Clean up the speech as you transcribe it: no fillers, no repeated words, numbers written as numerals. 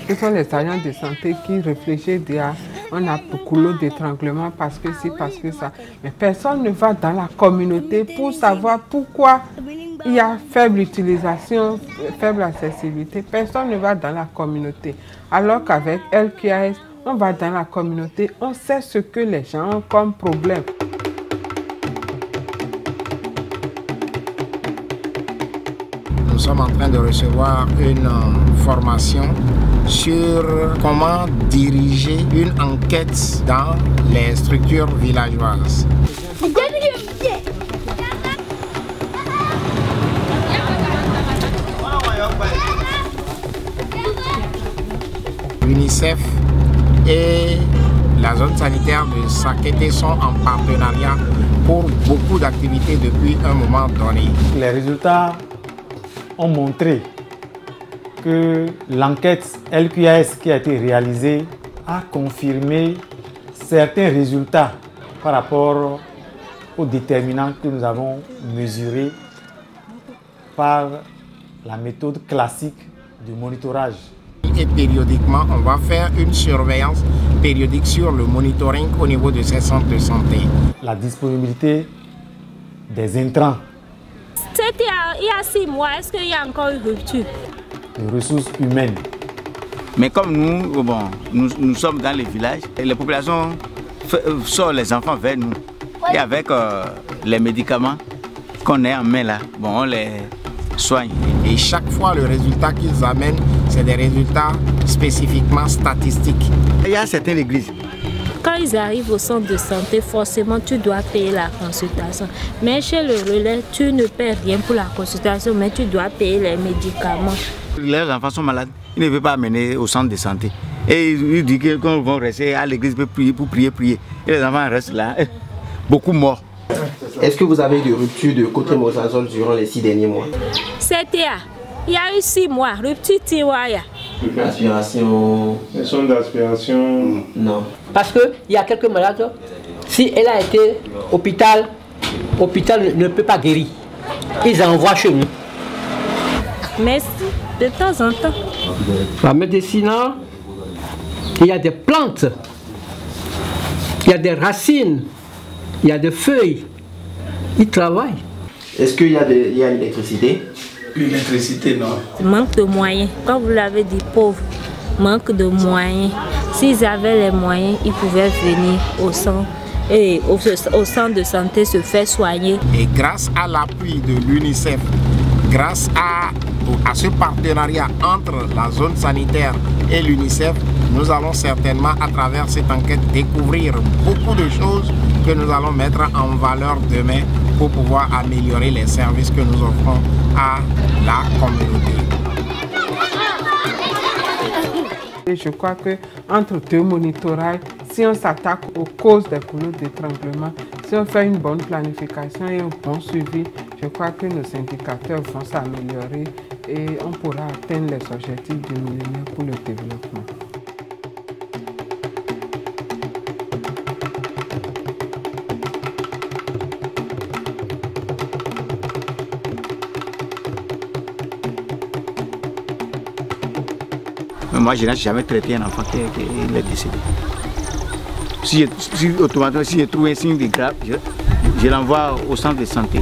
Ce sont les agents de santé qui réfléchissent déjà. On a beaucoup l'eau d'étranglement parce que c'est parce que ça. Mais personne ne va dans la communauté pour savoir pourquoi il y a faible utilisation, faible accessibilité. Personne ne va dans la communauté. Alors qu'avec LQAS, on va dans la communauté, on sait ce que les gens ont comme problème. Nous sommes en train de recevoir une formation sur comment diriger une enquête dans les structures villageoises. L'UNICEF et la zone sanitaire de Sakété sont en partenariat pour beaucoup d'activités depuis un moment donné. Les résultats ont montré que l'enquête LQAS qui a été réalisée a confirmé certains résultats par rapport aux déterminants que nous avons mesurés par la méthode classique de monitorage. Et périodiquement, on va faire une surveillance périodique sur le monitoring au niveau de ces centres de santé. La disponibilité des intrants. C'était il y a 6 mois, est-ce qu'il y a encore une rupture? Les ressources humaines. Mais comme nous, nous sommes dans les villages, les populations sortent les enfants vers nous. Et avec les médicaments qu'on a en main là, on les soigne. Et chaque fois, le résultat qu'ils amènent, c'est des résultats spécifiquement statistiques. Il y a certaines églises. Quand ils arrivent au centre de santé, forcément, tu dois payer la consultation. Mais chez le relais, tu ne paies rien pour la consultation, mais tu dois payer les médicaments. Les enfants sont malades, ils ne peuvent pas amener au centre de santé. Et ils disent qu'ils vont rester à l'église pour prier. Et les enfants restent là, beaucoup morts. Est-ce que vous avez eu des ruptures de cotrimazole durant les 6 derniers mois? C'était il y a eu 6 mois, rupture tiroya. Aspiration. Les sondes d'aspiration. Non. Parce qu'il y a quelques malades, si elle a été hôpital ne peut pas guérir. Ils envoient chez nous. Mais de temps en temps. La médecine, il y a des plantes, il y a des racines, il y a des feuilles. Ils travaillent. Est-ce qu'il y a l'électricité? L'électricité, non. Manque de moyens. Quand vous l'avez dit, pauvre, manque de moyens. S'ils avaient les moyens, ils pouvaient venir au centre et au centre de santé se faire soigner. Et grâce à l'appui de l'UNICEF, grâce à ce partenariat entre la zone sanitaire et l'UNICEF, nous allons certainement à travers cette enquête découvrir beaucoup de choses que nous allons mettre en valeur demain pour pouvoir améliorer les services que nous offrons à la communauté. Et je crois que entre deux monitorages, si on s'attaque aux causes des couloirs d'étranglement, si on fait une bonne planification et un bon suivi, je crois que nos indicateurs vont s'améliorer et on pourra atteindre les objectifs du millénaire pour le développement. Moi, je n'ai jamais traité un enfant qui est décédé. Si automatiquement, si je trouve un signe de grave, je l'envoie au centre de santé.